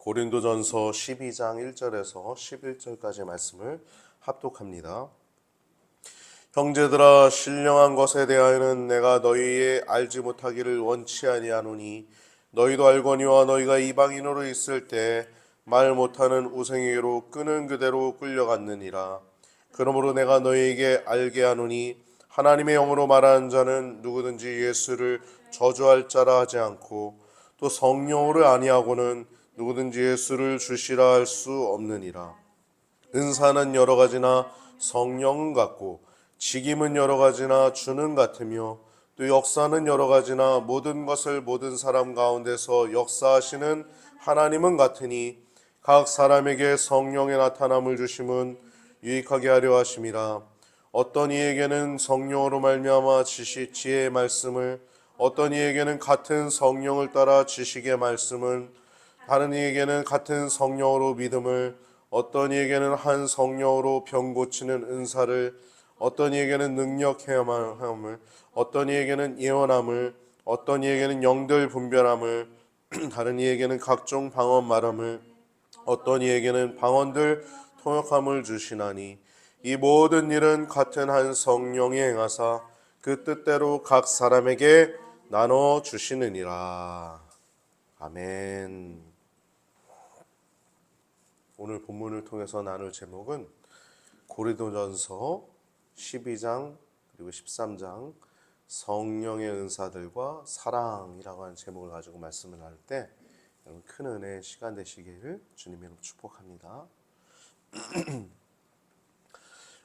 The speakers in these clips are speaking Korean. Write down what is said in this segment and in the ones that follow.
고린도전서 12장 1절에서 11절까지 말씀을 합독합니다. 형제들아, 신령한 것에 대하여는 내가 너희의 알지 못하기를 원치 아니하노니 너희도 알거니와 너희가 이방인으로 있을 때 말 못하는 우생에게로 끄는 그대로 끌려갔느니라. 그러므로 내가 너희에게 알게 하노니 하나님의 영으로 말하는 자는 누구든지 예수를 저주할 자라 하지 않고 또 성령으로 아니하고는 누구든지 예수를 주시라 할 수 없느니라. 은사는 여러 가지나 성령은 같고 직임은 여러 가지나 주는 같으며 또 역사는 여러 가지나 모든 것을 모든 사람 가운데서 역사하시는 하나님은 같으니 각 사람에게 성령의 나타남을 주심은 유익하게 하려 하심이라. 어떤 이에게는 성령으로 말미암아 지혜의 말씀을, 어떤 이에게는 같은 성령을 따라 지식의 말씀을, 다른 이에게는 같은 성령으로 믿음을, 어떤 이에게는 한 성령으로 병 고치는 은사를, 어떤 이에게는 능력 행함을, 어떤 이에게는 예언함을, 어떤 이에게는 영들 분별함을, 다른 이에게는 각종 방언 말함을, 어떤 이에게는 방언들 통역함을 주시나니 이 모든 일은 같은 한 성령이 행하사 그 뜻대로 각 사람에게 나눠 주시느니라. 아멘. 오늘 본문을 통해서 나눌 제목은 고린도전서 12장 그리고 13장 성령의 은사들과 사랑이라고 하는 제목을 가지고 말씀을 나눌 때 여러분 큰 은혜의 시간 되시기를 주님의 이름으로 축복합니다.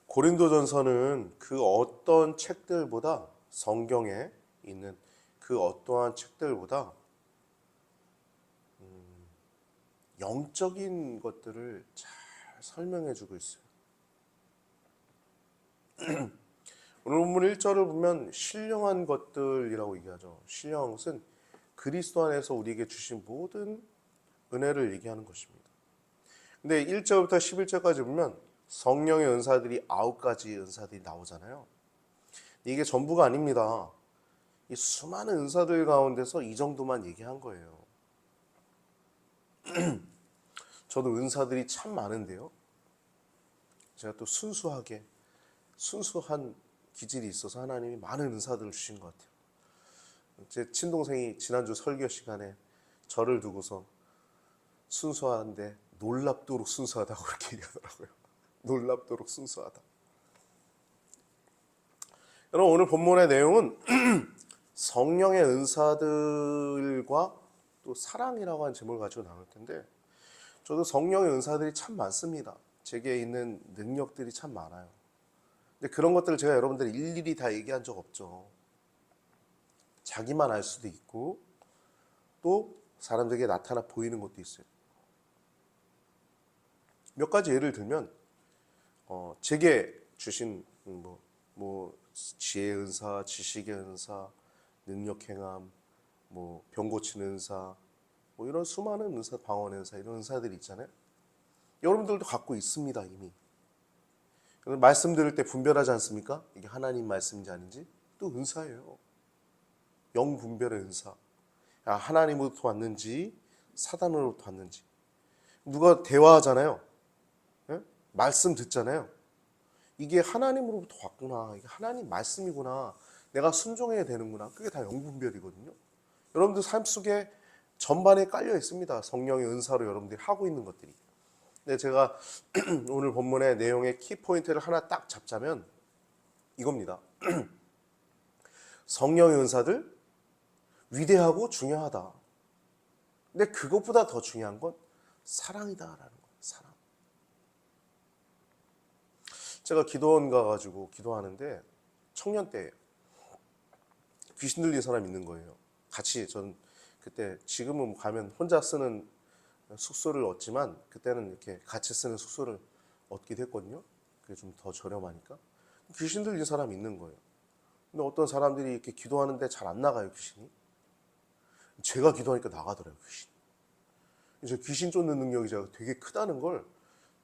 고린도전서는 그 어떤 책들보다, 성경에 있는 그 어떠한 책들보다 영적인 것들을 잘 설명해 주고 있어요. 오늘 본문 1절을 보면 신령한 것들이라고 얘기하죠. 신령한 것은 그리스도 안에서 우리에게 주신 모든 은혜를 얘기하는 것입니다. 근데 1절부터 11절까지 보면 성령의 은사들이 9가지 은사들이 나오잖아요. 이게 전부가 아닙니다. 이 수많은 은사들 가운데서 이 정도만 얘기한 거예요. 저도 은사들이 참 많은데요. 제가 또 순수한 기질이 있어서 하나님이 많은 은사들을 주신 것 같아요. 제 친동생이 지난주 설교 시간에 저를 두고서 순수한데 놀랍도록 순수하다고 그렇게 얘기하더라고요. 놀랍도록 순수하다. 여러분, 오늘 본문의 내용은 성령의 은사들과 또 사랑이라고 하는 제목을 가지고 나눌 텐데, 저도 성령의 은사들이 참 많습니다. 제게 있는 능력들이 참 많아요. 근데 그런 것들을 제가 여러분들 일일이 다 얘기한 적 없죠. 자기만 알 수도 있고 또 사람들에게 나타나 보이는 것도 있어요. 몇 가지 예를 들면 제게 주신 지혜의 은사, 지식의 은사, 능력 행함, 병 고치는 은사, 이런 수많은 은사, 방언 은사, 이런 은사들이 있잖아요. 여러분들도 갖고 있습니다. 이미 말씀 들을 때 분별하지 않습니까? 이게 하나님 말씀인지 아닌지. 또 은사예요. 영 분별의 은사. 하나님으로부터 왔는지 사단으로부터 왔는지. 누가 대화하잖아요. 네? 말씀 듣잖아요. 이게 하나님으로부터 왔구나. 이게 하나님 말씀이구나. 내가 순종해야 되는구나. 그게 다 영 분별이거든요. 여러분들 삶 속에 전반에 깔려 있습니다. 성령의 은사로 여러분들이 하고 있는 것들이. 근데 제가 오늘 본문의 내용의 키포인트를 하나 딱 잡자면 이겁니다. 성령의 은사들 위대하고 중요하다. 근데 그것보다 더 중요한 건 사랑이다라는 거예요. 사랑. 제가 기도원 가가지고 기도하는데 청년 때 귀신 들린 사람 있는 거예요. 같이 전 그때 지금은 가면 혼자 쓰는 숙소를 얻지만 그때는 이렇게 같이 쓰는 숙소를 얻기도 했거든요. 그게 좀 더 저렴하니까. 귀신 들린 사람이 있는 거예요. 근데 어떤 사람들이 이렇게 기도하는데 잘 안 나가요, 귀신이. 제가 기도하니까 나가더라고요, 귀신. 그래서 귀신 쫓는 능력이 제가 되게 크다는 걸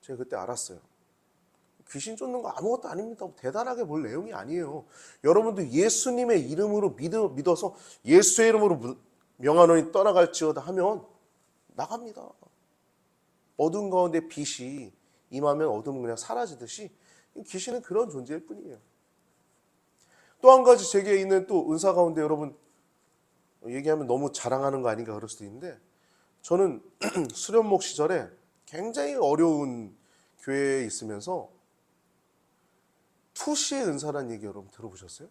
제가 그때 알았어요. 귀신 쫓는 거 아무것도 아닙니다. 대단하게 볼 내용이 아니에요. 여러분도 예수님의 이름으로 믿어서 예수의 이름으로 명하노니 떠나갈지어다 하면 나갑니다. 어둠 가운데 빛이 임하면 어둠은 그냥 사라지듯이 귀신은 그런 존재일 뿐이에요. 또 한 가지 제게 있는 또 은사 가운데 여러분 얘기하면 너무 자랑하는 거 아닌가 그럴 수도 있는데, 저는 수련목 시절에 굉장히 어려운 교회에 있으면서 투시의 은사라는 얘기 여러분 들어보셨어요?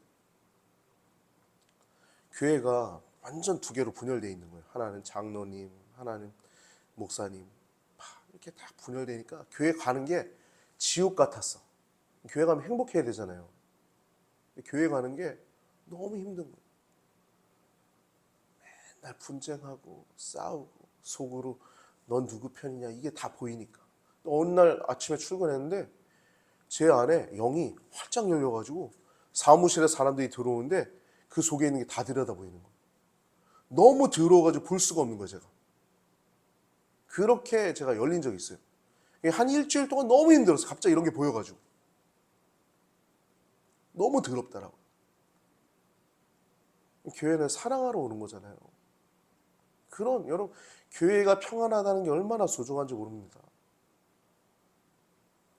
교회가 완전 두 개로 분열되어 있는 거예요. 하나는 장로님, 하나는 목사님. 이렇게 딱 분열되니까 교회 가는 게 지옥 같았어. 교회 가면 행복해야 되잖아요. 교회 가는 게 너무 힘든 거예요. 맨날 분쟁하고 싸우고 속으로 넌 누구 편이냐 이게 다 보이니까. 또 어느 날 아침에 출근했는데 제 안에 영이 활짝 열려가지고 사무실에 사람들이 들어오는데 그 속에 있는 게 다 들여다 보이는 거예요. 너무 더러워가지고 볼 수가 없는 거예요, 제가. 그렇게 제가 열린 적이 있어요. 한 일주일 동안 너무 힘들었어요. 갑자기 이런 게 보여가지고. 너무 더럽더라고요. 교회는 사랑하러 오는 거잖아요. 그런, 여러분, 교회가 평안하다는 게 얼마나 소중한지 모릅니다.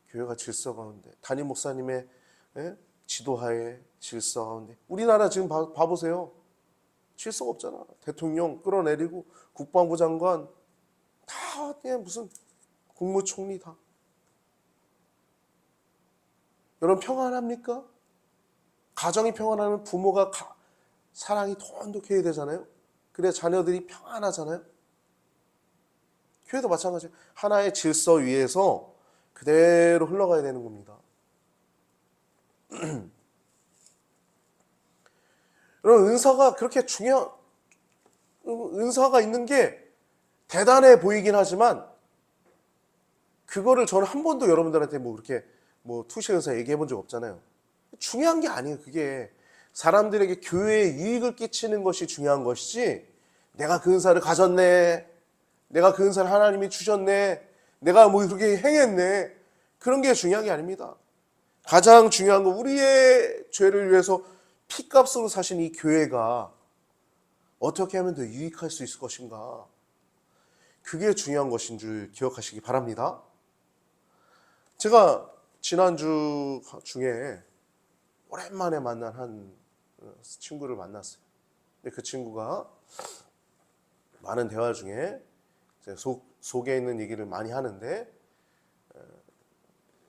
교회가 질서 가운데, 담임 목사님의 지도하에 질서 가운데. 우리나라 지금 봐보세요. 질서가 없잖아. 대통령 끌어내리고 국방부 장관 다 그냥 무슨 국무총리 다. 여러분 평안합니까? 가정이 평안하면 부모가 사랑이 돈독해야 되잖아요. 그래야 자녀들이 평안하잖아요. 교회도 마찬가지예요. 하나의 질서 위에서 그대로 흘러가야 되는 겁니다. 여러분 은사가 그렇게 은사가 있는 게 대단해 보이긴 하지만 그거를 저는 한 번도 여러분들한테 뭐 그렇게 뭐 투시 은사 얘기해 본 적 없잖아요. 중요한 게 아니에요. 그게 사람들에게 교회에 유익을 끼치는 것이 중요한 것이지, 내가 그 은사를 가졌네, 내가 그 은사를 하나님이 주셨네, 내가 뭐 그렇게 행했네, 그런 게 중요한 게 아닙니다. 가장 중요한 건 우리의 죄를 위해서 피값으로 사신 이 교회가 어떻게 하면 더 유익할 수 있을 것인가, 그게 중요한 것인 줄 기억하시기 바랍니다. 제가 지난주 중에 오랜만에 만난 한 친구를 만났어요. 근데 그 친구가 많은 대화 중에 속에 있는 얘기를 많이 하는데,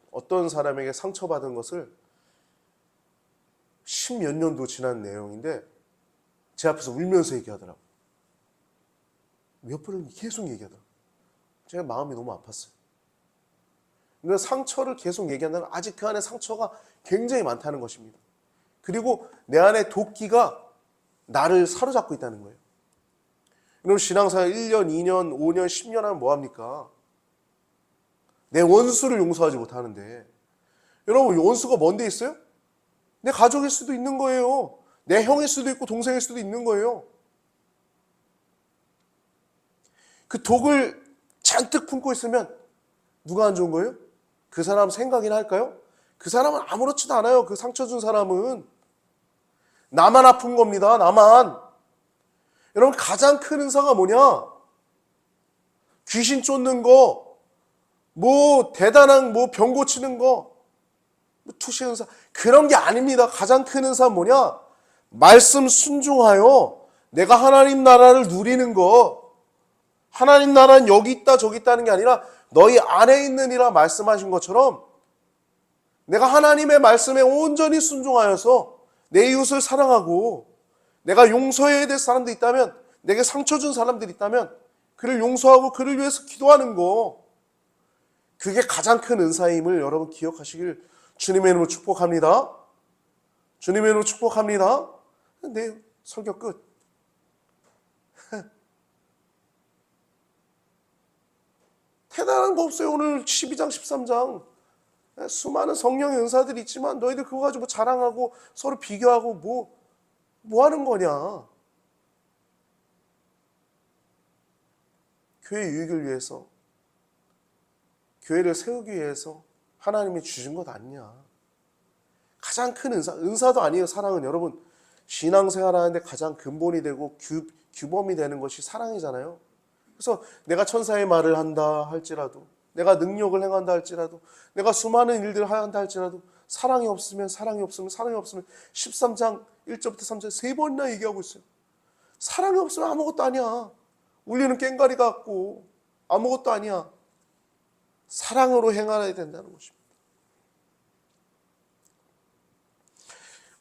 어떤 사람에게 상처받은 것을 10몇 년도 지난 내용인데 제 앞에서 울면서 얘기하더라고요. 몇 번을 계속 얘기하더라고요. 제가 마음이 너무 아팠어요. 근데 상처를 계속 얘기한다면 아직 그 안에 상처가 굉장히 많다는 것입니다. 그리고 내 안에 도끼가 나를 사로잡고 있다는 거예요. 여러분 신앙생활 1년, 2년, 5년, 10년 하면 뭐합니까? 내 원수를 용서하지 못하는데, 여러분 원수가 뭔데 있어요? 내 가족일 수도 있는 거예요. 내 형일 수도 있고 동생일 수도 있는 거예요. 그 독을 잔뜩 품고 있으면 누가 안 좋은 거예요? 그 사람 생각이나 할까요? 그 사람은 아무렇지도 않아요. 그 상처 준 사람은 나만 아픈 겁니다. 나만. 여러분 가장 큰 은사가 뭐냐? 귀신 쫓는 거, 뭐 대단한 뭐 병 고치는 거, 뭐 투시 은사, 그런 게 아닙니다. 가장 큰 은사는 뭐냐? 말씀 순종하여 내가 하나님 나라를 누리는 거. 하나님 나라는 여기 있다 저기 있다는 게 아니라 너희 안에 있느니라 말씀하신 것처럼 내가 하나님의 말씀에 온전히 순종하여서 내 이웃을 사랑하고, 내가 용서해야 될 사람도 있다면, 내게 상처 준 사람들이 있다면 그를 용서하고 그를 위해서 기도하는 거, 그게 가장 큰 은사임을 여러분 기억하시길 주님의 이름으로 축복합니다. 주님의 이름으로 축복합니다. 네, 설교 끝. 대단한 거 없어요. 오늘 12장 13장 수많은 성령의 은사들이 있지만 너희들 그거 가지고 자랑하고 서로 비교하고 뭐 하는 거냐. 교회 유익을 위해서, 교회를 세우기 위해서 하나님이 주신 것 아니냐. 가장 큰 은사도 아니에요. 사랑은 여러분 신앙생활 하는데 가장 근본이 되고 규범이 되는 것이 사랑이잖아요. 그래서 내가 천사의 말을 한다 할지라도, 내가 능력을 행한다 할지라도, 내가 수많은 일들을 한다 할지라도 사랑이 없으면 13장 1절부터 3절 세 번이나 얘기하고 있어요. 사랑이 없으면 아무것도 아니야. 울리는 꽹과리 같고 아무것도 아니야. 사랑으로 행하여야 된다는 것입니다.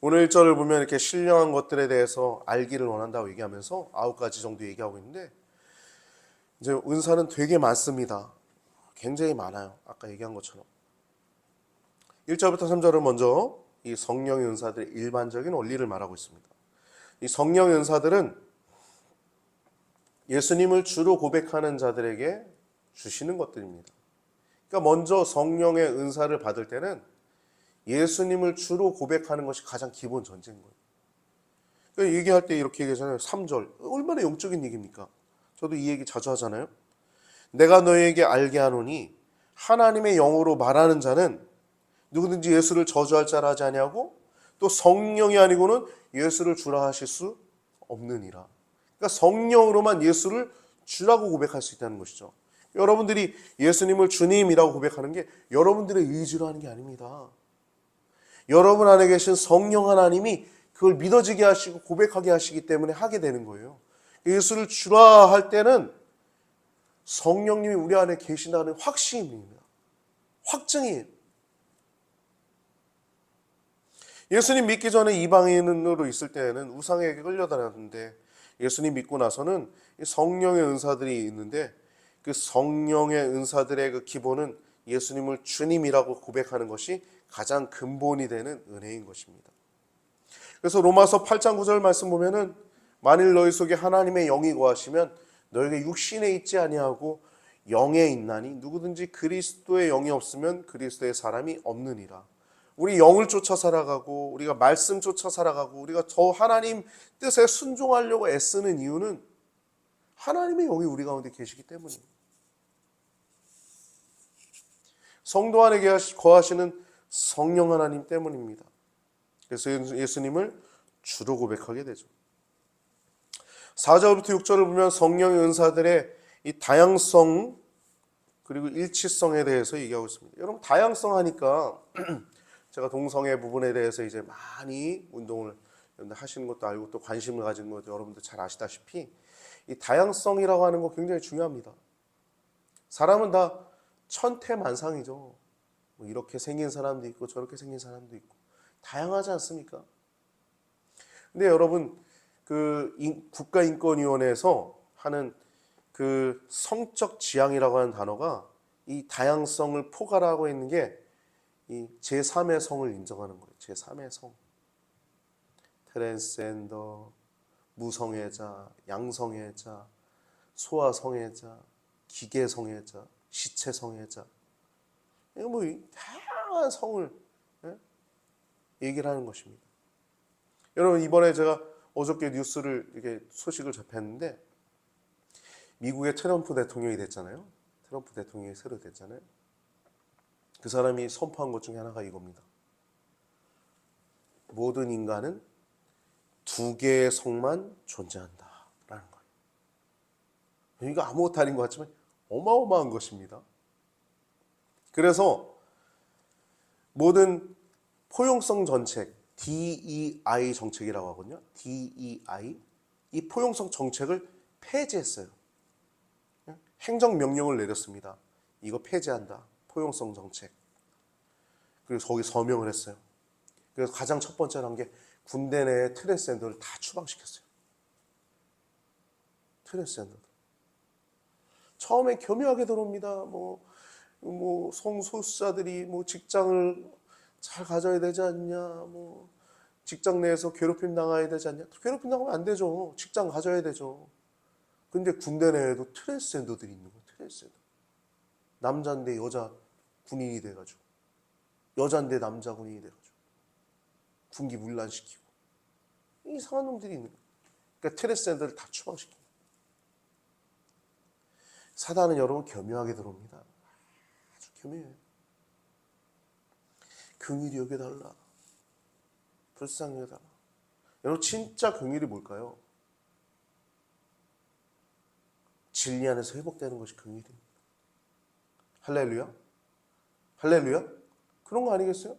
오늘 1절을 보면 이렇게 신령한 것들에 대해서 알기를 원한다고 얘기하면서 9가지 정도 얘기하고 있는데, 이제 은사는 되게 많습니다. 굉장히 많아요. 아까 얘기한 것처럼. 1절부터 3절은 먼저 이 성령의 은사들의 일반적인 원리를 말하고 있습니다. 이 성령의 은사들은 예수님을 주로 고백하는 자들에게 주시는 것들입니다. 그러니까 먼저 성령의 은사를 받을 때는 예수님을 주로 고백하는 것이 가장 기본 전제인 거예요. 그러니까 얘기할 때 이렇게 얘기하잖아요. 3절. 얼마나 영적인 얘기입니까? 저도 이 얘기 자주 하잖아요. 내가 너에게 알게 하노니 하나님의 영으로 말하는 자는 누구든지 예수를 저주할 자라 하지 아니하고 또 성령이 아니고는 예수를 주라 하실 수 없느니라. 그러니까 성령으로만 예수를 주라고 고백할 수 있다는 것이죠. 여러분들이 예수님을 주님이라고 고백하는 게 여러분들의 의지로 하는 게 아닙니다. 여러분 안에 계신 성령 하나님이 그걸 믿어지게 하시고 고백하게 하시기 때문에 하게 되는 거예요. 예수를 주라 할 때는 성령님이 우리 안에 계신다는 확신입니다. 확증이에요. 예수님 믿기 전에 이방인으로 있을 때에는 우상에게 끌려다녔는데, 예수님 믿고 나서는 성령의 은사들이 있는데, 그 성령의 은사들의 그 기본은 예수님을 주님이라고 고백하는 것이 가장 근본이 되는 은혜인 것입니다. 그래서 로마서 8장 9절 말씀 보면은 만일 너희 속에 하나님의 영이 거하시면 너에게 육신에 있지 아니하고 영에 있나니 누구든지 그리스도의 영이 없으면 그리스도의 사람이 없느니라. 우리 영을 쫓아 살아가고 우리가 말씀 쫓아 살아가고 우리가 더 하나님 뜻에 순종하려고 애쓰는 이유는 하나님의 영이 우리 가운데 계시기 때문입니다. 성도 안에 거하시는 성령 하나님 때문입니다. 그래서 예수님을 주로 고백하게 되죠. 4절부터 6절을 보면 성령의 은사들의 이 다양성 그리고 일치성에 대해서 얘기하고 있습니다. 여러분, 다양성 하니까 제가 동성애 부분에 대해서 이제 많이 운동을 하시는 것도 알고 또 관심을 가지는 것도 여러분들 잘 아시다시피 이 다양성이라고 하는 거 굉장히 중요합니다. 사람은 다 천태만상이죠. 뭐 이렇게 생긴 사람도 있고 저렇게 생긴 사람도 있고 다양하지 않습니까? 근데 여러분, 그 국가인권위원회에서 하는 그 성적 지향이라고 하는 단어가 이 다양성을 포괄하고 있는 게 이 제3의 성을 인정하는 거예요. 제3의 성. 트랜스젠더, 무성애자, 양성애자, 소아성애자, 기계성애자, 시체성애자. 뭐 다양한 성을 얘기를 하는 것입니다. 여러분, 이번에 제가 어저께 뉴스를 이렇게 소식을 접했는데 미국의 트럼프 대통령이 됐잖아요. 트럼프 대통령이 새로 됐잖아요. 그 사람이 선포한 것 중에 하나가 이겁니다. 모든 인간은 두 개의 성만 존재한다라는 거예요. 이거 아무것도 아닌 것 같지만 어마어마한 것입니다. 그래서 모든 포용성 정책, DEI 정책이라고 하거든요. DEI. 이 포용성 정책을 폐지했어요. 행정명령을 내렸습니다. 이거 폐지한다. 포용성 정책. 그래서 거기 서명을 했어요. 그래서 가장 첫 번째로 한 게 군대 내 트랜스젠더를 다 추방시켰어요. 트랜스젠더. 처음에 교묘하게 들어옵니다. 뭐 성소수자들이 뭐 직장을 잘 가져야 되지 않냐, 뭐 직장 내에서 괴롭힘 당해야 되지 않냐. 괴롭힘 당하면 안 되죠. 직장 가져야 되죠. 근데 군대 내에도 트랜스젠더들이 있는 거예요. 트랜스젠더. 남자인데 여자 군인이 돼가지고, 여자인데 남자 군인이 돼가지고 군기 문란시키고 이상한 놈들이 있는 거예요. 그러니까 트랜스젠더를 다 추방시킵니다. 사단은 여러분 교묘하게 들어옵니다. 아주 교묘해요. 긍휼히 여겨달라. 불쌍히 여겨달라. 여러분, 진짜 긍휼이 뭘까요? 진리 안에서 회복되는 것이 그 일입니다. 할렐루야? 할렐루야? 그런 거 아니겠어요?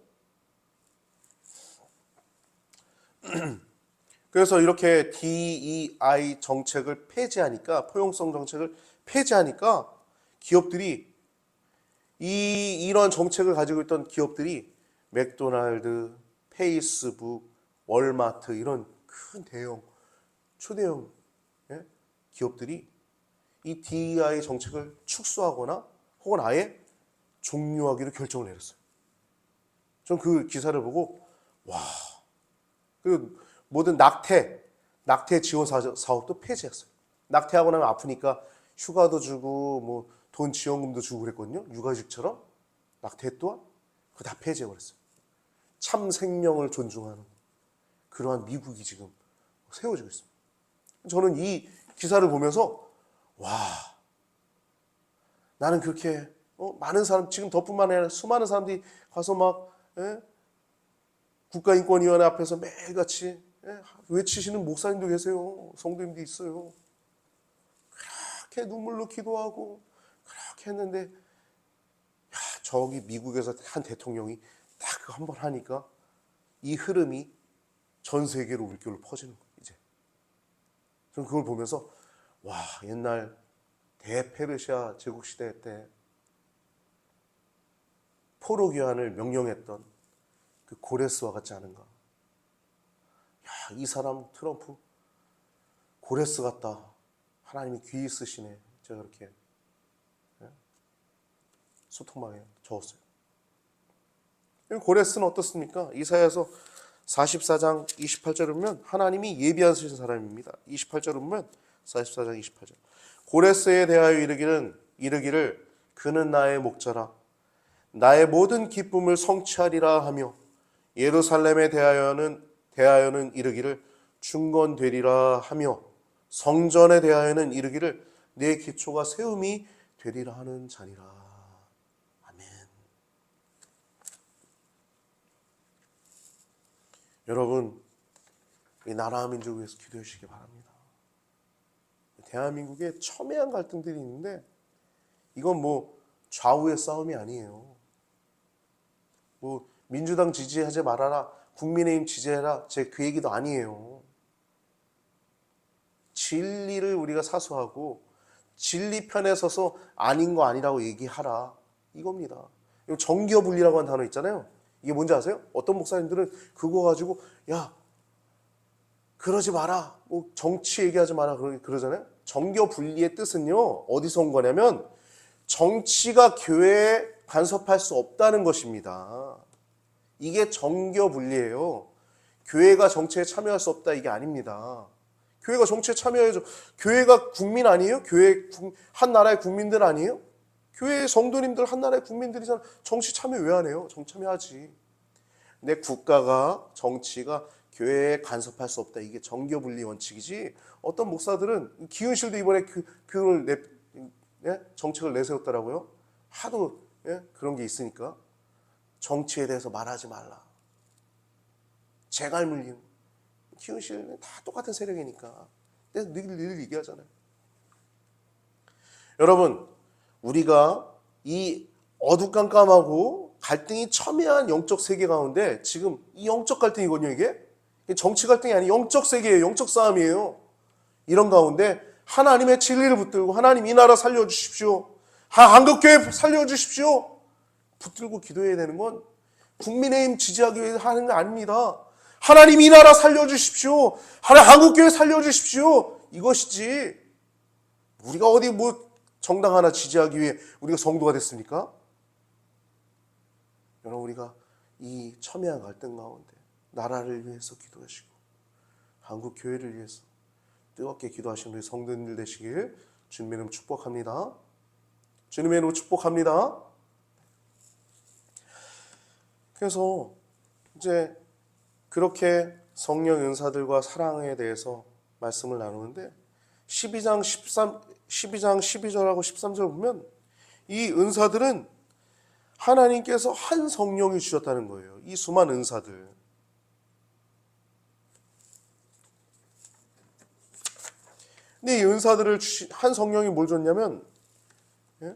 그래서 이렇게 DEI 정책을 폐지하니까, 포용성 정책을 폐지하니까 기업들이 이런 정책을 가지고 있던 기업들이 맥도날드, 페이스북, 월마트 이런 큰 대형, 초대형 기업들이 이 DEI 정책을 축소하거나 혹은 아예 종료하기로 결정을 내렸어요. 전 그 기사를 보고 와, 그 모든 낙태 지원 사업도 폐지했어요. 낙태하고 나면 아프니까 휴가도 주고 뭐 돈 지원금도 주고 그랬거든요. 육아휴직처럼. 낙태 또한 그거 다 폐지해버렸어요. 참 생명을 존중하는 그러한 미국이 지금 세워지고 있습니다. 저는 이 기사를 보면서 와, 나는 그렇게 많은 사람, 지금 저뿐만 아니라 수많은 사람들이 가서 막 국가인권위원회 앞에서 매일같이 외치시는 목사님도 계세요. 성도님도 있어요. 그렇게 눈물로 기도하고 그렇게 했는데 저기 미국에서 한 대통령이 딱 한 번 하니까 이 흐름이 전 세계로 물결로 퍼지는 거예요. 이제 저는 그걸 보면서 와, 옛날 대페르시아 제국시대 때 포로 귀환을 명령했던 그 고레스와 같지 않은가. 야, 이 사람 트럼프 고레스 같다. 하나님이 귀히 쓰시네. 제가 그렇게 소통방에 적었어요. 고레스는 어떻습니까? 이사야서 44장 28절을 보면 하나님이 예비하신 사람입니다. 28절을 보면 44장 28절. 고레스에 대하여 이르기를 그는 나의 목자라. 나의 모든 기쁨을 성취하리라 하며 예루살렘에 대하여는 이르기를 중건되리라 하며 성전에 대하여는 이르기를 내 기초가 세움이 되리라 하는 자니라. 아멘. 여러분, 이 나라와 민족을 위해서 기도해 주시기 바랍니다. 대한민국에 첨예한 갈등들이 있는데 이건 뭐 좌우의 싸움이 아니에요. 뭐 민주당 지지하지 말아라, 국민의힘 지지해라, 제 그 얘기도 아니에요. 진리를 우리가 사수하고 진리 편에 서서 아닌 거 아니라고 얘기하라, 이겁니다. 정교분리라고 하는 단어 있잖아요. 이게 뭔지 아세요? 어떤 목사님들은 그거 가지고 야, 그러지 마라, 뭐 정치 얘기하지 마라 그러잖아요. 정교분리의 뜻은요, 어디서 온 거냐면 정치가 교회에 간섭할 수 없다는 것입니다. 이게 정교분리예요. 교회가 정치에 참여할 수 없다, 이게 아닙니다. 교회가 정치에 참여해야죠. 교회가 국민 아니에요? 교회 한 나라의 국민들 아니에요? 교회 성도님들 한 나라의 국민들이잖아. 정치 참여 왜 안 해요? 정치 참여하지. 근데 국가가, 정치가 교회에 간섭할 수 없다, 이게 정교분리 원칙이지. 어떤 목사들은 기은실도 이번에 정책을 내세웠더라고요. 하도 그런 게 있으니까 정치에 대해서 말하지 말라. 재갈물림. 기은실은 다 똑같은 세력이니까 늘 얘기하잖아요. 여러분, 우리가 이 어두깜깜하고 갈등이 첨예한 영적 세계 가운데 지금 이 영적 갈등이거든요. 이게 정치 갈등이 아니 영적 세계예요. 영적 싸움이에요. 이런 가운데 하나님의 진리를 붙들고 하나님 이 나라 살려주십시오, 한국교회 살려주십시오 붙들고 기도해야 되는 건 국민의힘 지지하기 위해서 하는 게 아닙니다. 하나님 이 나라 살려주십시오, 한국교회 살려주십시오, 이것이지. 우리가 어디 뭐 정당 하나 지지하기 위해 우리가 성도가 됐습니까? 여러분, 우리가 이 첨예한 갈등 가운데 나라를 위해서 기도하시고 한국 교회를 위해서 뜨겁게 기도하시는 우리 성도님들 되시길 주님의 이름으로 축복합니다. 주님의 이름으로 축복합니다. 그래서 이제 그렇게 성령 은사들과 사랑에 대해서 말씀을 나누는데 12장 12절하고 13절 보면 이 은사들은 하나님께서 한 성령이 주셨다는 거예요. 이 수많은 은사들. 근데 이 은사들을 한 성령이 뭘 줬냐면, 예?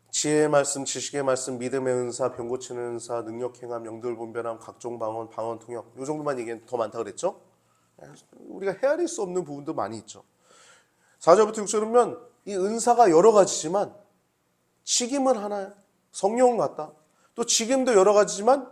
지혜의 말씀, 지식의 말씀, 믿음의 은사, 병 고치는 은사, 능력 행함, 영들 분별함, 각종 방언, 방언 통역. 이 정도만 얘기하면 더 많다 그랬죠? 우리가 헤아릴 수 없는 부분도 많이 있죠. 4절부터 6절을 보면 이 은사가 여러 가지지만 직임은 하나야. 성령은 같다. 또 직임도 여러 가지지만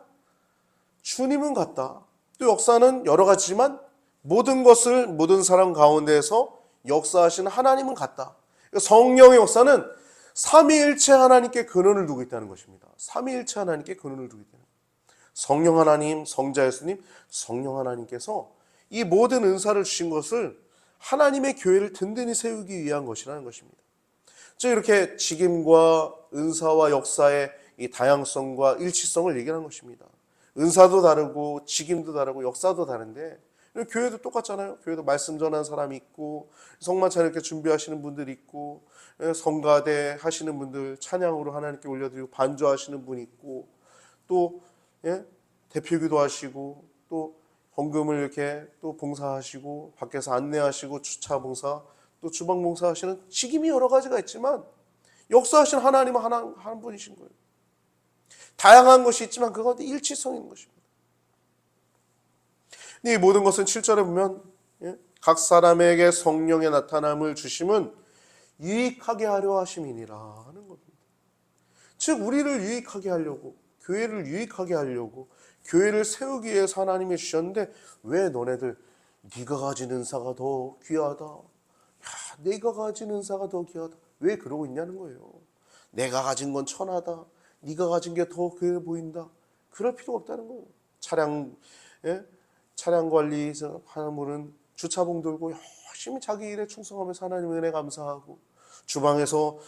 주님은 같다. 또 역사는 여러 가지지만 모든 것을 모든 사람 가운데에서 역사하시는 하나님은 같다. 성령의 역사는 삼위일체 하나님께 근원을 두고 있다는 것입니다. 삼위일체 하나님께 근원을 두고 있다는 것입니다. 성령 하나님, 성자 예수님, 성령 하나님께서 이 모든 은사를 주신 것을 하나님의 교회를 든든히 세우기 위한 것이라는 것입니다. 즉 이렇게 직임과 은사와 역사의 이 다양성과 일치성을 얘기하는 것입니다. 은사도 다르고 직임도 다르고 역사도 다른데 교회도 똑같잖아요. 교회도 말씀 전하는 사람이 있고 성만찬 이렇게 준비하시는 분들이 있고 성가대 하시는 분들 찬양으로 하나님께 올려드리고 반주하시는 분이 있고 또 대표기도 하시고 또 헌금을 이렇게 또 봉사하시고 밖에서 안내하시고 주차 봉사 또 주방 봉사 하시는 직임이 여러 가지가 있지만 역사하시는 하나님은 한 분이신 거예요. 다양한 것이 있지만 그 가운데 일치성이 있는 것입니다. 이 모든 것은 7절에 보면 각 사람에게 성령의 나타남을 주심은 유익하게 하려 하심이니라 하는 겁니다. 즉 우리를 유익하게 하려고 교회를 유익하게 하려고 교회를 세우기 위해서 하나님이 주셨는데 왜 너네들 네가 가진 은사가 더 귀하다. 내가 가진 은사가 더 귀하다. 왜 그러고 있냐는 거예요. 내가 가진 건 천하다. 네가 가진 게 더 귀해 보인다. 그럴 필요가 없다는 거예요. 차량 관리해서 하는 분은 주차봉 들고 열심히 자기 일에 충성하면서 하나님 은혜 감사하고 주방에서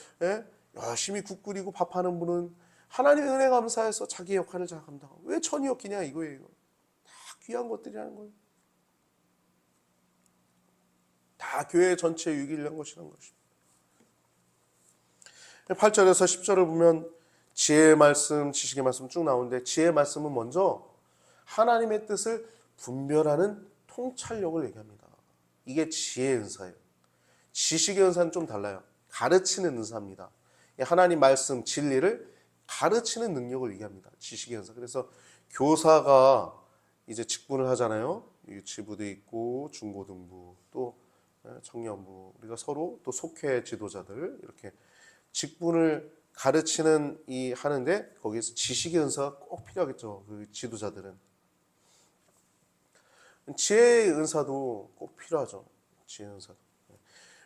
열심히 국 끓이고 밥하는 분은 하나님의 은혜 감사해서 자기 역할을 잘 감당하고 왜 천이 없기냐 이거예요. 다 귀한 것들이라는 거예요. 다 교회 전체의 유익을 위한 것이라는 것입니다. 8절에서 10절을 보면 지혜의 말씀, 지식의 말씀 쭉 나오는데 지혜의 말씀은 먼저 하나님의 뜻을 분별하는 통찰력을 얘기합니다. 이게 지혜의 은사예요. 지식의 은사는 좀 달라요. 가르치는 은사입니다. 하나님 말씀, 진리를 가르치는 능력을 얘기합니다. 지식의 은사. 그래서 교사가 이제 직분을 하잖아요. 유치부도 있고 중고등부 또 청년부 우리가 서로 또 속회 지도자들 이렇게 직분을 가르치는 하는데 거기서 지식의 은사가 꼭 필요하겠죠. 그 지도자들은 지혜의 은사도 꼭 필요하죠. 지혜의 은사도.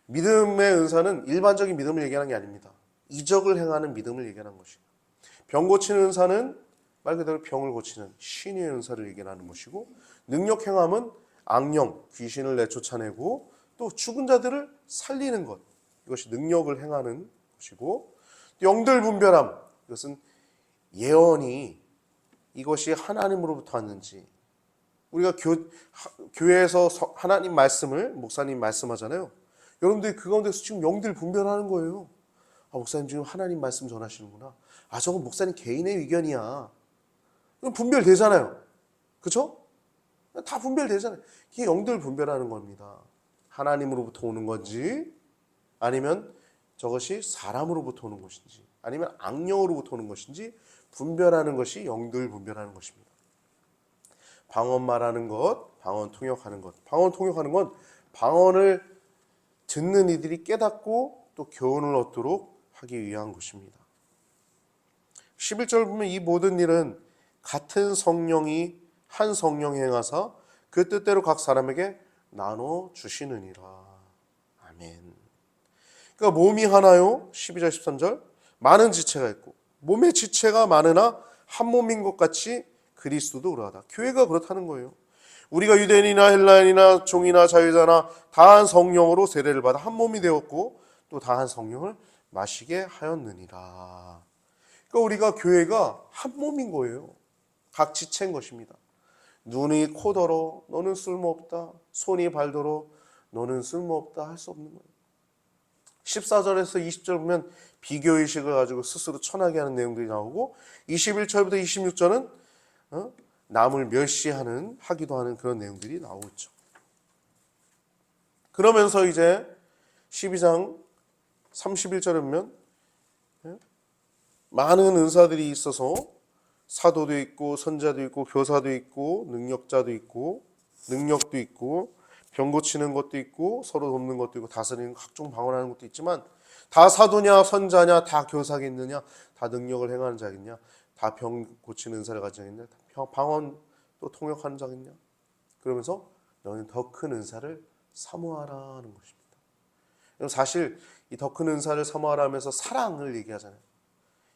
믿음의 은사는 일반적인 믿음을 얘기하는 게 아닙니다. 이적을 행하는 믿음을 얘기하는 것이고 병 고치는 은사는 말 그대로 병을 고치는 신의 은사를 얘기하는 것이고 능력 행함은 악령, 귀신을 내쫓아내고 또 죽은 자들을 살리는 것 이것이 능력을 행하는 것이고 영들 분별함 이것은 예언이 이것이 하나님으로부터 왔는지 우리가 교회에서 하나님 말씀을 목사님 말씀하잖아요. 여러분들이 그 가운데서 지금 영들 분별하는 거예요. 목사님 지금 하나님 말씀 전하시는구나. 저건 목사님 개인의 의견이야. 그럼 분별되잖아요. 그렇죠? 다 분별되잖아요. 이게 영들 분별하는 겁니다. 하나님으로부터 오는 건지 아니면 저것이 사람으로부터 오는 것인지 아니면 악령으로부터 오는 것인지 분별하는 것이 영들 분별하는 것입니다. 방언 말하는 것, 방언 통역하는 것. 방언 통역하는 건 방언을 듣는 이들이 깨닫고 또 교훈을 얻도록 하기 위한 것입니다. 11절 보면 이 모든 일은 같은 성령이 한 성령이 행하사 그 뜻대로 각 사람에게 나눠 주시느니라. 아멘. 그러니까 몸이 하나요. 12절 13절 많은 지체가 있고 몸의 지체가 많으나 한 몸인 것 같이 그리스도도 그러하다. 교회가 그렇다는 거예요. 우리가 유대인이나 헬라인이나 종이나 자유자나 다 한 성령으로 세례를 받아 한 몸이 되었고 또 다 한 성령을 마시게 하였느니라. 그러니까 우리가 교회가 한 몸인 거예요. 각 지체인 것입니다. 눈이 코더러 너는 쓸모없다. 손이 발더러 너는 쓸모없다 할 수 없는 거예요. 14절에서 20절 보면 비교의식을 가지고 스스로 천하게 하는 내용들이 나오고 21절부터 26절은 남을 하기도 하는 그런 내용들이 나오죠. 그러면서 이제 12장 31절에 보면 많은 은사들이 있어서 사도도 있고 선자도 있고 교사도 있고 능력자도 있고 능력도 있고 병 고치는 것도 있고 서로 돕는 것도 있고 다스리는 각종 방언하는 것도 있지만 다 사도냐 선자냐 다 교사겠느냐 다 능력을 행하는 자겠냐 다 병 고치는 은사를 가지고 있냐 방언 또 통역하는 자겠냐 그러면서 너는 더 큰 은사를 사모하라는 것입니다. 사실 이 더 큰 은사를 사모하라 하면서 사랑을 얘기하잖아요.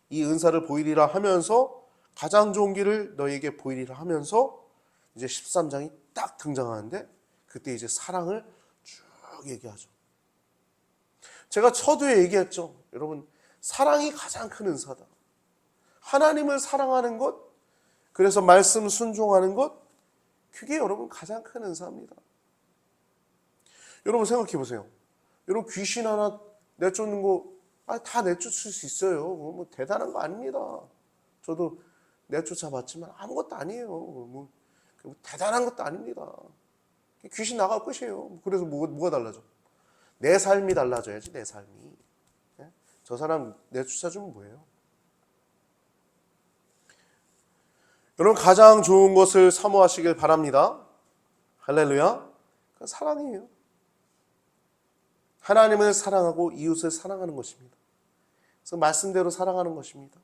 이 은사를 보이리라 하면서 가장 좋은 길을 너에게 보이리라 하면서 이제 13장이 딱 등장하는데 그때 이제 사랑을 쭉 얘기하죠. 제가 서두에 얘기했죠. 여러분 사랑이 가장 큰 은사다. 하나님을 사랑하는 것 그래서 말씀 순종하는 것 그게 여러분 가장 큰 은사입니다. 여러분 생각해 보세요. 여러분 귀신 하나 내쫓는 거 다 내쫓을 수 있어요. 뭐 대단한 거 아닙니다. 저도 내쫓아 봤지만 아무것도 아니에요. 뭐 대단한 것도 아닙니다. 귀신 나가 끝이에요. 그래서 뭐가 달라져? 내 삶이 달라져야지 내 삶이. 저 사람 내쫓아주면 뭐예요? 여러분 가장 좋은 것을 사모하시길 바랍니다. 할렐루야. 그건 사랑이에요. 하나님을 사랑하고 이웃을 사랑하는 것입니다. 그래서 말씀대로 사랑하는 것입니다.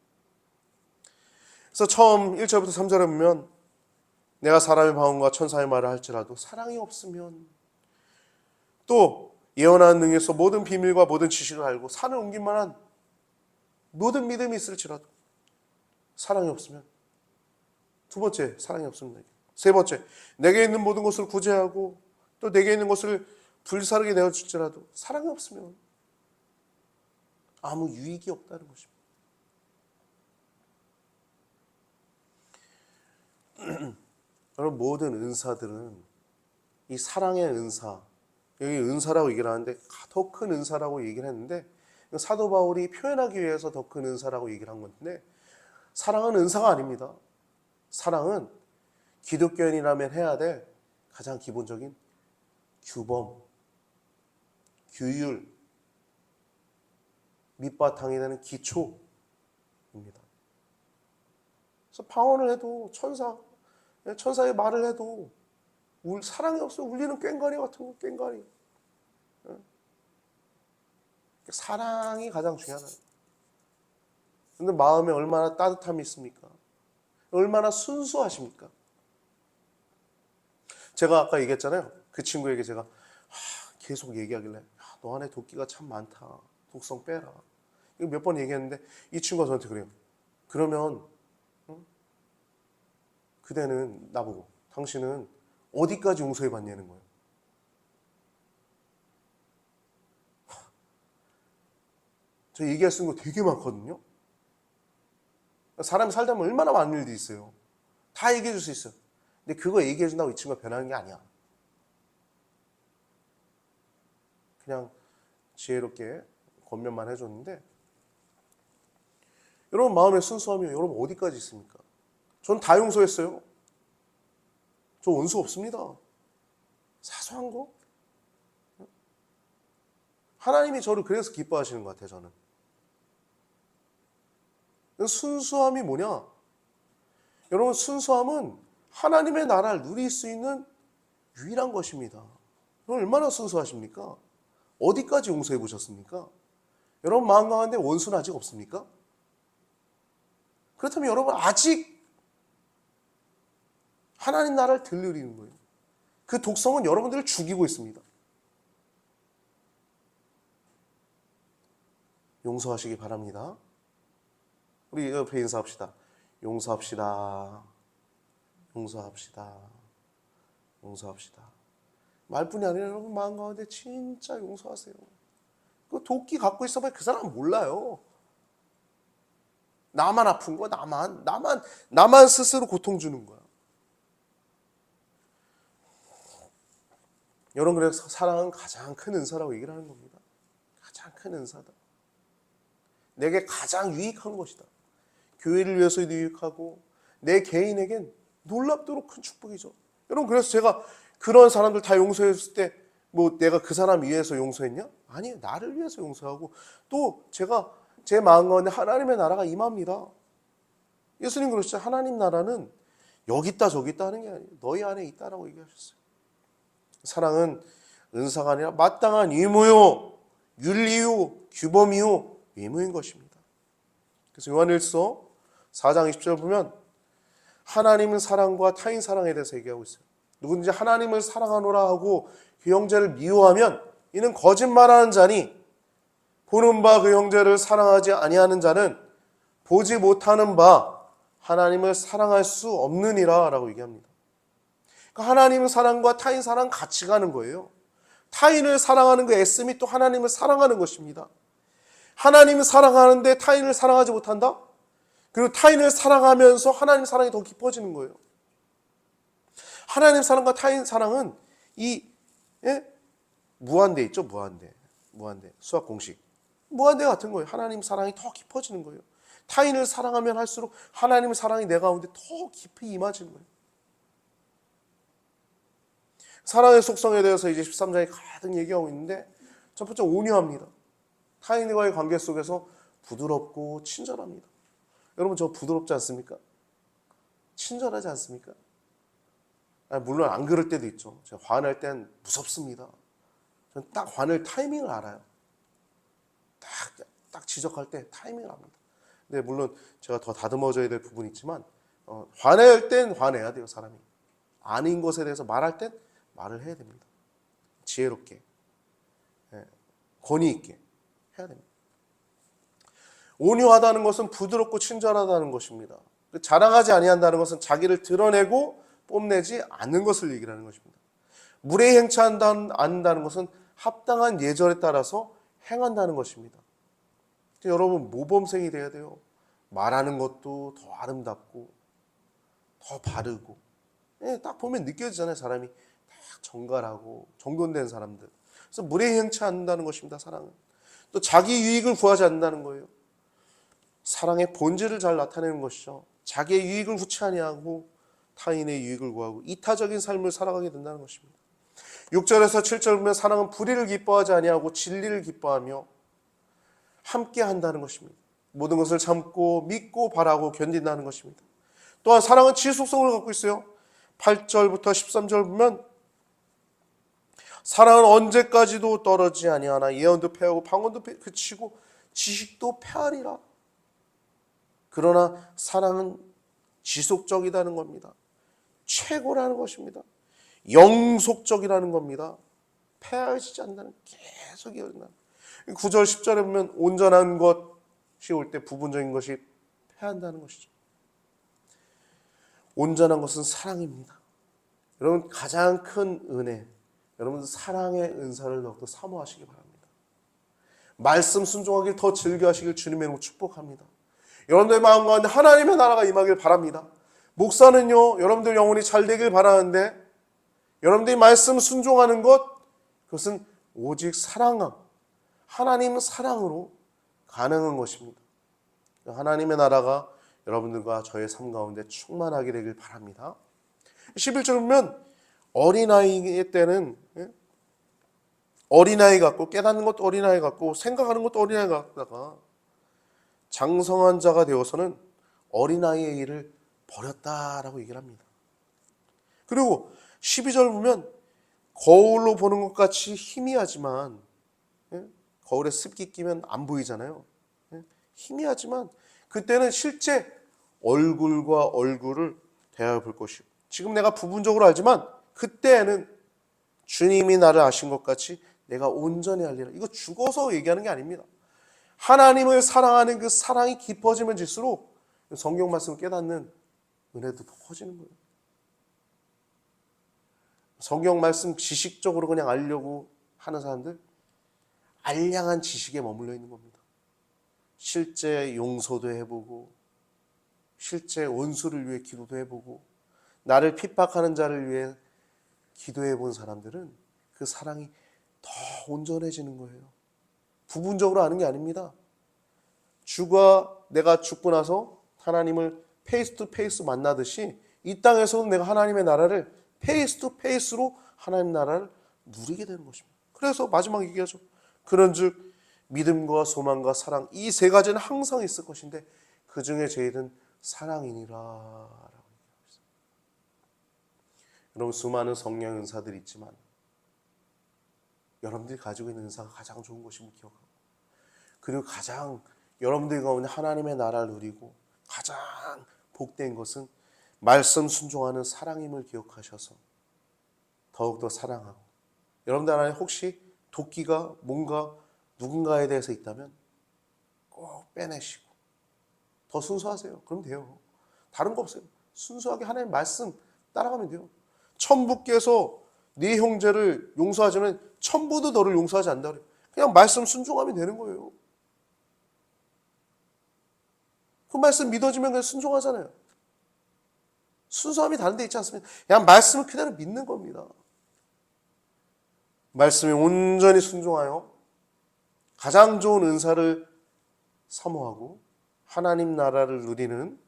그래서 처음 1절부터 3절에 보면 내가 사람의 방언과 천사의 말을 할지라도 사랑이 없으면 또 예언하는 능에서 모든 비밀과 모든 지식을 알고 산을 옮길 만한 모든 믿음이 있을지라도 사랑이 없으면 두 번째 사랑이 없습니다. 세 번째 내게 있는 모든 것을 구제하고 또 내게 있는 것을 불사르게 내어줄지라도 사랑이 없으면 아무 유익이 없다는 것입니다. 여러분 모든 은사들은 이 사랑의 은사 여기 은사라고 얘기를 하는데 더 큰 은사라고 얘기를 했는데 사도 바울이 표현하기 위해서 더 큰 은사라고 얘기를 한 건데 사랑은 은사가 아닙니다. 사랑은 기독교인이라면 해야 될 가장 기본적인 규범, 규율, 밑바탕이 되는 기초입니다. 그래서 방언을 해도 천사의 말을 해도 사랑이 없으면 울리는 꽹과리 같은 거, 꽹과리. 사랑이 가장 중요하다. 근데 마음에 얼마나 따뜻함이 있습니까? 얼마나 순수하십니까? 제가 아까 얘기했잖아요. 그 친구에게 제가 계속 얘기하길래 너 안에 도끼가 참 많다. 독성 빼라. 이거 몇 번 얘기했는데 이 친구가 저한테 그래요. 그러면 그대는 나보고 당신은 어디까지 용서해 받냐는 거예요. 저 얘기할 수 있는 거 되게 많거든요. 사람이 살다 보면 얼마나 많은 일들이 있어요. 다 얘기해 줄 수 있어요. 근데 그거 얘기해 준다고 이 친구가 변하는 게 아니야. 그냥 지혜롭게 권면만 해줬는데 여러분 마음의 순수함이 여러분 어디까지 있습니까? 전 다 용서했어요. 저 원수 없습니다. 사소한 거? 하나님이 저를 그래서 기뻐하시는 것 같아요. 저는 순수함이 뭐냐? 여러분 순수함은 하나님의 나라를 누릴 수 있는 유일한 것입니다. 여러분 얼마나 순수하십니까? 어디까지 용서해 보셨습니까? 여러분 마음 가운데 원수는 아직 없습니까? 그렇다면 여러분 아직 하나님 나라를 덜 누리는 거예요. 그 독성은 여러분들을 죽이고 있습니다. 용서하시기 바랍니다. 우리 옆에 인사합시다. 용서합시다. 용서합시다. 용서합시다. 말뿐이 아니라 여러분 마음 가운데 진짜 용서하세요. 그 도끼 갖고 있어봐야 그 사람 몰라요. 나만 아픈 거야. 나만 스스로 고통 주는 거야. 여러분 그래서 사랑은 가장 큰 은사라고 얘기를 하는 겁니다. 가장 큰 은사다. 내게 가장 유익한 것이다. 교회를 위해서도 유익하고 내 개인에겐 놀랍도록 큰 축복이죠. 여러분, 그래서 제가 그런 사람들 다 용서했을 때 뭐 내가 그 사람 위해서 용서했냐? 아니, 나를 위해서 용서하고 또 제가 제 마음 가운데 하나님의 나라가 임합니다. 예수님 그러시죠. 하나님 나라는 여기 있다 저기 있다 하는 게 아니에요. 너희 안에 있다라고 얘기하셨어요. 사랑은 은사가 아니라 마땅한 의무요, 윤리요, 규범이요, 의무인 것입니다. 그래서 요한일서 4장 20절 보면 하나님은 사랑과 타인 사랑에 대해서 얘기하고 있어요. 누구든지 하나님을 사랑하노라 하고 그 형제를 미워하면 이는 거짓말하는 자니 보는 바 그 형제를 사랑하지 아니하는 자는 보지 못하는 바 하나님을 사랑할 수 없느니라 라고 얘기합니다. 그러니까 하나님의 사랑과 타인 사랑 같이 가는 거예요. 타인을 사랑하는 그 애씀이 또 하나님을 사랑하는 것입니다. 하나님을 사랑하는데 타인을 사랑하지 못한다? 그리고 타인을 사랑하면서 하나님 사랑이 더 깊어지는 거예요. 하나님 사랑과 타인 사랑은 무한대 있죠? 무한대. 수학 공식. 무한대 같은 거예요. 하나님 사랑이 더 깊어지는 거예요. 타인을 사랑하면 할수록 하나님의 사랑이 내 가운데 더 깊이 임하지는 거예요. 사랑의 속성에 대해서 이제 13장에 가득 얘기하고 있는데 첫 번째 온유합니다. 타인과의 관계 속에서 부드럽고 친절합니다. 여러분, 저 부드럽지 않습니까? 친절하지 않습니까? 물론 안 그럴 때도 있죠. 제가 화낼 땐 무섭습니다. 저는 딱 화낼 타이밍을 알아요. 딱 지적할 때 타이밍을 압니다. 근데 물론 제가 더 다듬어져야 될 부분이 있지만 화낼 땐 화내야 돼요. 사람이. 아닌 것에 대해서 말할 땐 말을 해야 됩니다. 지혜롭게, 권위 있게 해야 됩니다. 온유하다는 것은 부드럽고 친절하다는 것입니다. 자랑하지 아니한다는 것은 자기를 드러내고 뽐내지 않는 것을 얘기하는 것입니다. 무례히 행치 않는다는 것은 합당한 예절에 따라서 행한다는 것입니다. 여러분, 모범생이 돼야 돼요. 말하는 것도 더 아름답고 더 바르고, 딱 보면 느껴지잖아요. 사람이 딱 정갈하고 정돈된 사람들. 그래서 무례히 행치 않는다는 것입니다. 사랑은 또 자기 유익을 구하지 않는다는 거예요. 사랑의 본질을 잘 나타내는 것이죠. 자기의 유익을 구치 아니하고 타인의 유익을 구하고 이타적인 삶을 살아가게 된다는 것입니다. 6절에서 7절 보면 사랑은 불의를 기뻐하지 아니하고 진리를 기뻐하며 함께 한다는 것입니다. 모든 것을 참고 믿고 바라고 견딘다는 것입니다. 또한 사랑은 지속성을 갖고 있어요. 8절부터 13절 보면 사랑은 언제까지도 떨어지지 아니하나 예언도 패하고 방언도 그치고 지식도 패하리라. 그러나 사랑은 지속적이라는 겁니다. 최고라는 것입니다. 영속적이라는 겁니다. 패하지 않는다는, 계속 이어진다는. 9절 10절에 보면 온전한 것이 올 때 부분적인 것이 패한다는 것이죠. 온전한 것은 사랑입니다. 여러분, 가장 큰 은혜, 여러분 사랑의 은사를 더욱더 사모하시기 바랍니다. 말씀 순종하길 더 즐겨하시길 주님의 이름으로 축복합니다. 여러분들의 마음 가운데 하나님의 나라가 임하길 바랍니다. 목사는요, 여러분들 영혼이 잘 되길 바라는데 여러분들이 말씀 순종하는 것, 그것은 오직 하나님 사랑으로 가능한 것입니다. 하나님의 나라가 여러분들과 저의 삶 가운데 충만하게 되길 바랍니다. 11절 보면 어린아이 때는 어린아이 같고 깨닫는 것도 어린아이 같고 생각하는 것도 어린아이 같다가 장성한 자가 되어서는 어린아이의 일을 버렸다라고 얘기를 합니다. 그리고 12절 보면 거울로 보는 것 같이 희미하지만, 거울에 습기 끼면 안 보이잖아요. 희미하지만 그때는 실제 얼굴과 얼굴을 대하여 볼 것이고, 지금 내가 부분적으로 알지만 그때는 주님이 나를 아신 것 같이 내가 온전히 알리라. 이거 죽어서 얘기하는 게 아닙니다. 하나님을 사랑하는 그 사랑이 깊어지면 질수록 성경 말씀을 깨닫는 은혜도 더 커지는 거예요. 성경 말씀 지식적으로 그냥 알려고 하는 사람들, 알량한 지식에 머물러 있는 겁니다. 실제 용서도 해보고, 실제 원수를 위해 기도도 해보고, 나를 핍박하는 자를 위해 기도해 본 사람들은 그 사랑이 더 온전해지는 거예요. 부분적으로 아는 게 아닙니다. 내가 죽고 나서 하나님을 페이스 투 페이스 만나듯이 이 땅에서도 내가 하나님의 나라를 페이스 투 페이스로 하나님 나라를 누리게 되는 것입니다. 그래서 마지막 얘기하죠. 그런즉 믿음과 소망과 사랑 이 세 가지는 항상 있을 것인데 그 중에 제일은 사랑이니라. 여러분 수많은 성령 은사들이 있지만 여러분들이 가지고 있는 은사가 가장 좋은 것임을 기억하고 그리고 가장 여러분들 가운데 하나님의 나라를 누리고 가장 복된 것은 말씀 순종하는 사랑임을 기억하셔서 더욱더 사랑하고 여러분들 안에 혹시 도끼가 뭔가 누군가에 대해서 있다면 꼭 빼내시고 더 순수하세요. 그럼 돼요. 다른 거 없어요. 순수하게 하나님 말씀 따라가면 돼요. 천부께서 네 형제를 용서하지만 천부도 너를 용서하지 않는다 그래요. 그냥 말씀 순종하면 되는 거예요. 그 말씀 믿어지면 그냥 순종하잖아요. 순수함이 다른 데 있지 않습니까? 그냥 말씀을 그대로 믿는 겁니다. 말씀에 온전히 순종하여 가장 좋은 은사를 사모하고 하나님 나라를 누리는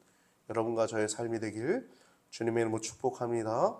여러분과 저의 삶이 되길 주님의 이름으로 축복합니다.